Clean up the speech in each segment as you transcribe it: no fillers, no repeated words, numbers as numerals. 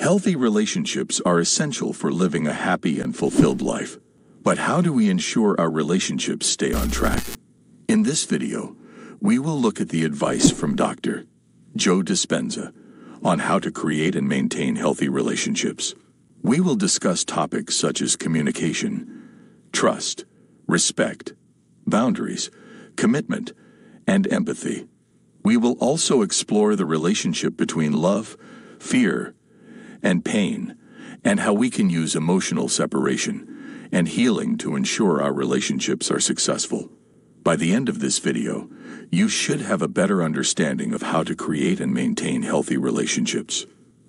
Healthy relationships are essential for living a happy and fulfilled life. But how do we ensure our relationships stay on track? In this video, we will look at the advice from Dr. Joe Dispenza on how to create and maintain healthy relationships. We will discuss topics such as communication, trust, respect, boundaries, commitment, and empathy. We will also explore the relationship between love, fear, and pain, and how we can use emotional separation and healing to ensure our relationships are successful. By the end of this video, you should have a better understanding of how to create and maintain healthy relationships.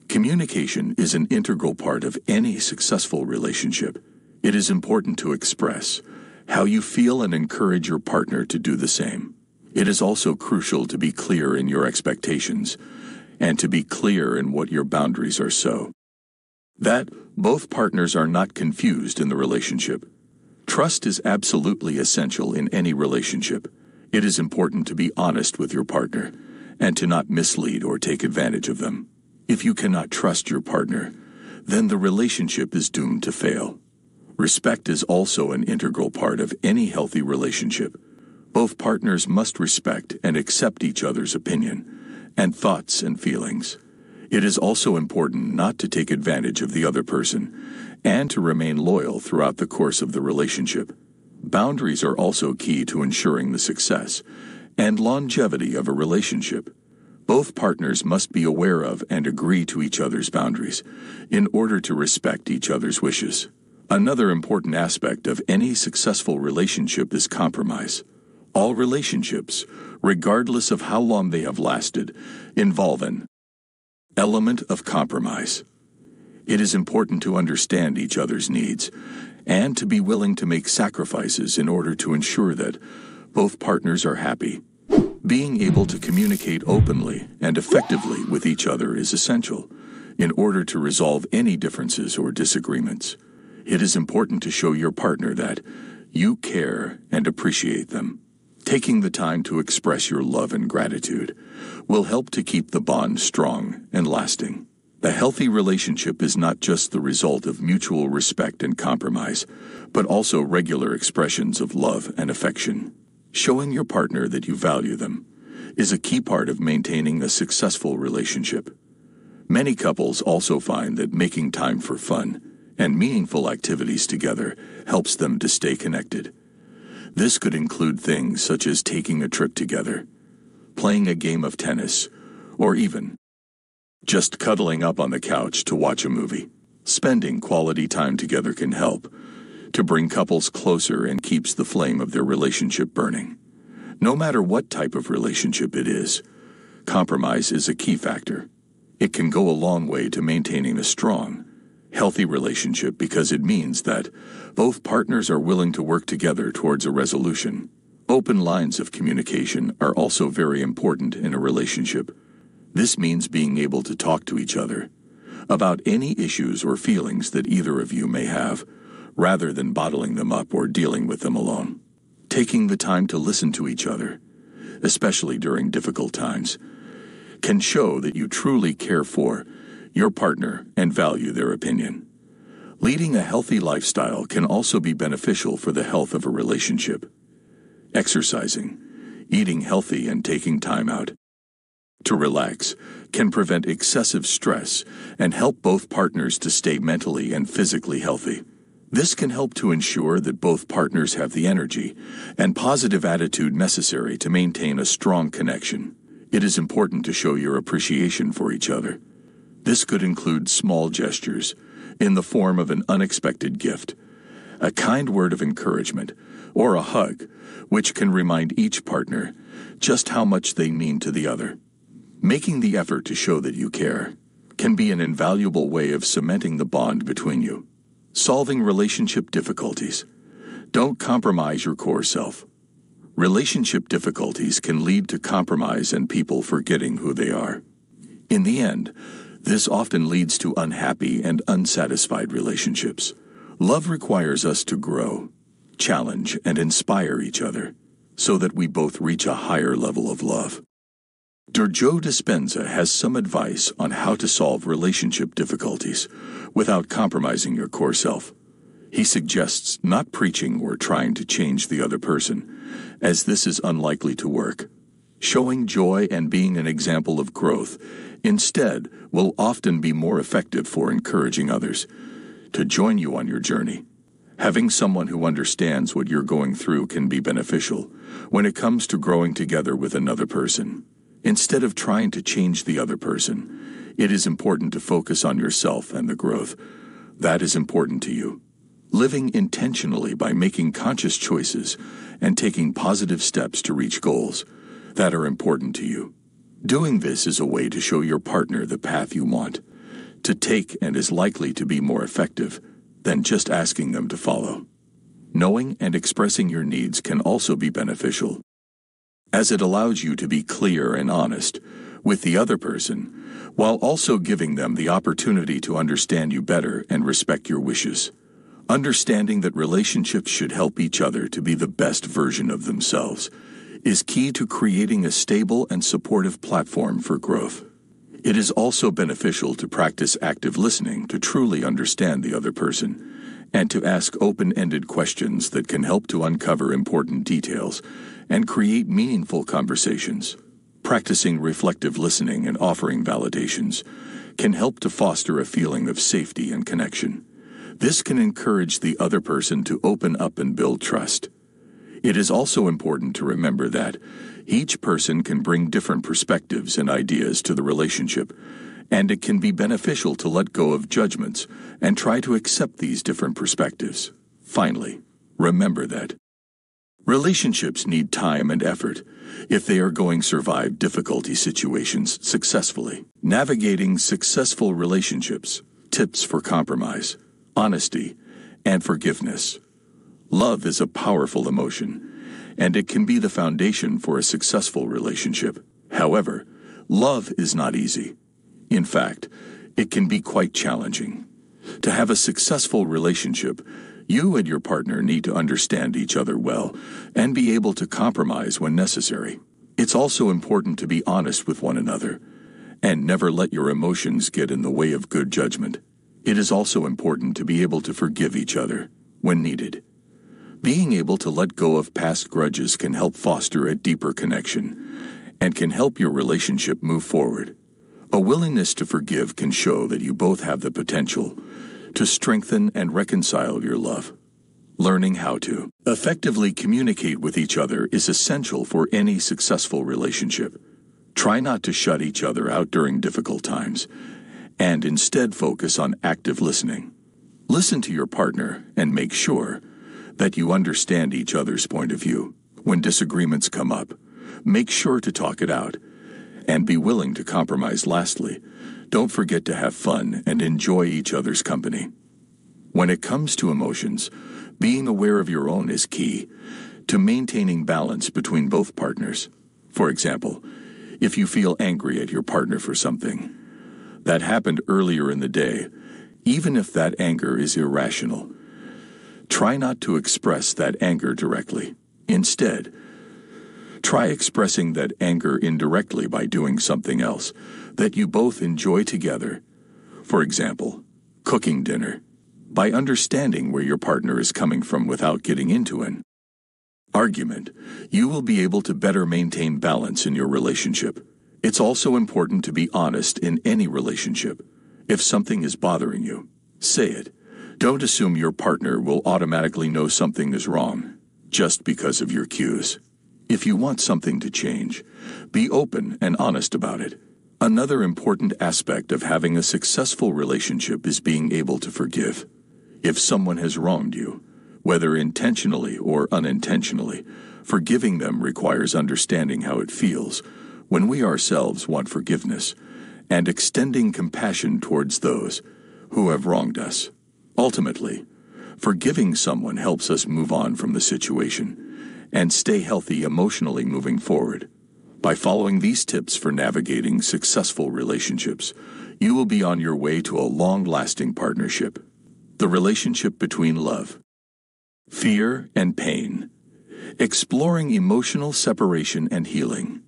Communication is an integral part of any successful relationship. It is important to express how you feel and encourage your partner to do the same. It is also crucial to be clear in your expectations and to be clear in what your boundaries are so that both partners are not confused in the relationship. Trust is absolutely essential in any relationship. It is important to be honest with your partner and to not mislead or take advantage of them. If you cannot trust your partner, then the relationship is doomed to fail. Respect is also an integral part of any healthy relationship. Both partners must respect and accept each other's opinion and thoughts and feelings. It is also important not to take advantage of the other person and to remain loyal throughout the course of the relationship. Boundaries are also key to ensuring the success and longevity of a relationship. Both partners must be aware of and agree to each other's boundaries in order to respect each other's wishes. Another important aspect of any successful relationship is compromise. All relationships, regardless of how long they have lasted, involve an element of compromise. It is important to understand each other's needs and to be willing to make sacrifices in order to ensure that both partners are happy. Being able to communicate openly and effectively with each other is essential in order to resolve any differences or disagreements. It is important to show your partner that you care and appreciate them. Taking the time to express your love and gratitude will help to keep the bond strong and lasting. A healthy relationship is not just the result of mutual respect and compromise, but also regular expressions of love and affection. Showing your partner that you value them is a key part of maintaining a successful relationship. Many couples also find that making time for fun and meaningful activities together helps them to stay connected. This could include things such as taking a trip together, playing a game of tennis, or even just cuddling up on the couch to watch a movie. Spending quality time together can help to bring couples closer and keeps the flame of their relationship burning. No matter what type of relationship it is, compromise is a key factor. It can go a long way to maintaining a strong, healthy relationship because it means that both partners are willing to work together towards a resolution. Open lines of communication are also very important in a relationship. This means being able to talk to each other about any issues or feelings that either of you may have, rather than bottling them up or dealing with them alone. Taking the time to listen to each other, especially during difficult times, can show that you truly care for your partner and value their opinion. Leading a healthy lifestyle can also be beneficial for the health of a relationship. Exercising, eating healthy, and taking time out to relax can prevent excessive stress and help both partners to stay mentally and physically healthy. This can help to ensure that both partners have the energy and positive attitude necessary to maintain a strong connection. It is important to show your appreciation for each other. This could include small gestures in the form of an unexpected gift, a kind word of encouragement, or a hug, which can remind each partner just how much they mean to the other. Making the effort to show that you care can be an invaluable way of cementing the bond between you. Solving relationship difficulties. Don't compromise your core self. Relationship difficulties can lead to compromise and people forgetting who they are. In the end, this often leads to unhappy and unsatisfied relationships. Love requires us to grow, challenge, and inspire each other so that we both reach a higher level of love. Dr. Joe Dispenza has some advice on how to solve relationship difficulties without compromising your core self. He suggests not preaching or trying to change the other person, as this is unlikely to work. Showing joy and being an example of growth, instead, will often be more effective for encouraging others to join you on your journey. Having someone who understands what you're going through can be beneficial when it comes to growing together with another person. Instead of trying to change the other person, it is important to focus on yourself and the growth that is important to you. Living intentionally by making conscious choices and taking positive steps to reach goals that are important to you. Doing this is a way to show your partner the path you want to take and is likely to be more effective than just asking them to follow. Knowing and expressing your needs can also be beneficial, as it allows you to be clear and honest with the other person, while also giving them the opportunity to understand you better and respect your wishes. Understanding that relationships should help each other to be the best version of themselves is key to creating a stable and supportive platform for growth. It is also beneficial to practice active listening to truly understand the other person and to ask open-ended questions that can help to uncover important details and create meaningful conversations. Practicing reflective listening and offering validations can help to foster a feeling of safety and connection. This can encourage the other person to open up and build trust. It is also important to remember that each person can bring different perspectives and ideas to the relationship, and it can be beneficial to let go of judgments and try to accept these different perspectives. Finally, remember that relationships need time and effort if they are going to survive difficulty situations successfully. Navigating successful relationships, tips for compromise, honesty, and forgiveness. Love is a powerful emotion, and it can be the foundation for a successful relationship. However, love is not easy. In fact, it can be quite challenging. To have a successful relationship, you and your partner need to understand each other well and be able to compromise when necessary. It's also important to be honest with one another and never let your emotions get in the way of good judgment. It is also important to be able to forgive each other when needed. Being able to let go of past grudges can help foster a deeper connection and can help your relationship move forward. A willingness to forgive can show that you both have the potential to strengthen and reconcile your love. Learning how to effectively communicate with each other is essential for any successful relationship. Try not to shut each other out during difficult times, and instead focus on active listening. Listen to your partner and make sure that you understand each other's point of view. When disagreements come up, make sure to talk it out and be willing to compromise. Lastly, don't forget to have fun and enjoy each other's company. When it comes to emotions, being aware of your own is key to maintaining balance between both partners. For example, if you feel angry at your partner for something that happened earlier in the day, even if that anger is irrational, try not to express that anger directly. Instead, try expressing that anger indirectly by doing something else that you both enjoy together. For example, cooking dinner. By understanding where your partner is coming from without getting into an argument, you will be able to better maintain balance in your relationship. It's also important to be honest in any relationship. If something is bothering you, say it. Don't assume your partner will automatically know something is wrong just because of your cues. If you want something to change, be open and honest about it. Another important aspect of having a successful relationship is being able to forgive. If someone has wronged you, whether intentionally or unintentionally, forgiving them requires understanding how it feels when we ourselves want forgiveness and extending compassion towards those who have wronged us. Ultimately, forgiving someone helps us move on from the situation and stay healthy emotionally moving forward. By following these tips for navigating successful relationships, you will be on your way to a long-lasting partnership. The relationship between love, fear, and pain. Exploring emotional separation and healing.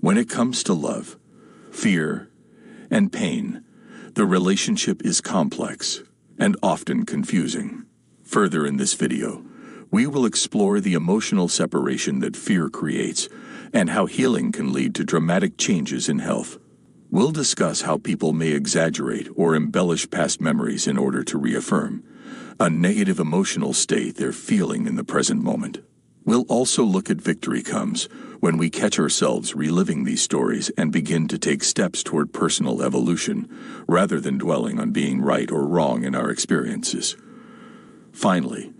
When it comes to love, fear, and pain, the relationship is complex and often confusing. Further in this video, we will explore the emotional separation that fear creates and how healing can lead to dramatic changes in health. We'll discuss how people may exaggerate or embellish past memories in order to reaffirm a negative emotional state they're feeling in the present moment. We'll also look at victory comes when we catch ourselves reliving these stories and begin to take steps toward personal evolution rather than dwelling on being right or wrong in our experiences. Finally,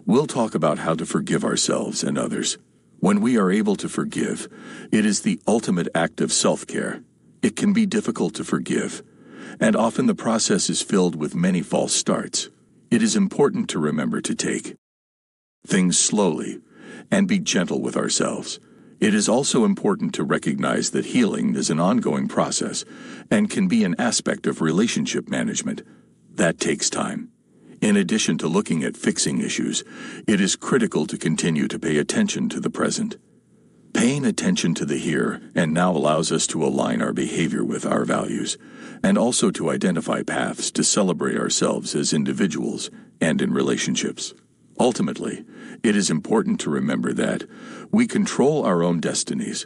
we'll talk about how to forgive ourselves and others. When we are able to forgive, it is the ultimate act of self-care. It can be difficult to forgive, and often the process is filled with many false starts. It is important to remember to take things slowly and be gentle with ourselves. It is also important to recognize that healing is an ongoing process and can be an aspect of relationship management. That takes time. In addition to looking at fixing issues, it is critical to continue to pay attention to the present. Paying attention to the here and now allows us to align our behavior with our values, and also to identify paths to celebrate ourselves as individuals and in relationships. Ultimately, it is important to remember that we control our own destinies,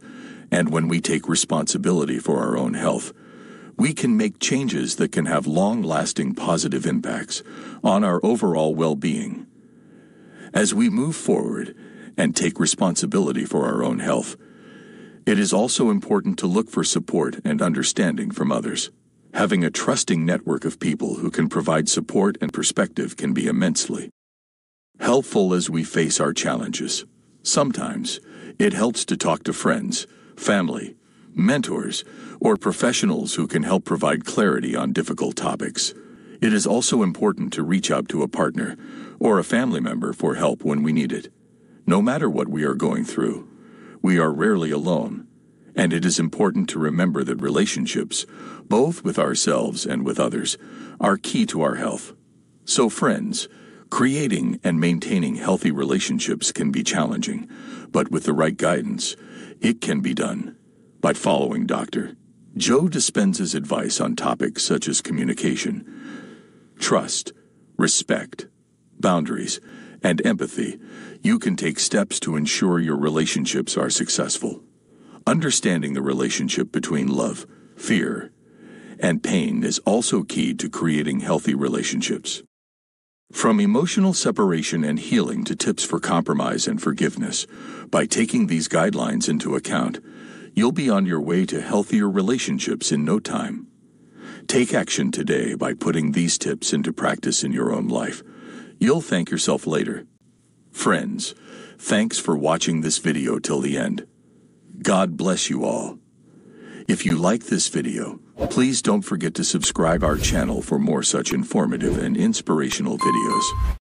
and when we take responsibility for our own health, we can make changes that can have long-lasting positive impacts on our overall well-being. As we move forward and take responsibility for our own health, it is also important to look for support and understanding from others. Having a trusting network of people who can provide support and perspective can be immensely helpful as we face our challenges. Sometimes, it helps to talk to friends, family, mentors, or professionals who can help provide clarity on difficult topics. It is also important to reach out to a partner or a family member for help when we need it. No matter what we are going through, we are rarely alone, and it is important to remember that relationships, both with ourselves and with others, are key to our health. So friends, creating and maintaining healthy relationships can be challenging, but with the right guidance, it can be done. By following Dr. Joe Dispenza's advice on topics such as communication, trust, respect, boundaries, and empathy, you can take steps to ensure your relationships are successful. Understanding the relationship between love, fear, and pain is also key to creating healthy relationships. From emotional separation and healing to tips for compromise and forgiveness, by taking these guidelines into account, you'll be on your way to healthier relationships in no time. Take action today by putting these tips into practice in your own life. You'll thank yourself later. Friends, thanks for watching this video till the end. God bless you all. If you like this video, please don't forget to subscribe our channel for more such informative and inspirational videos.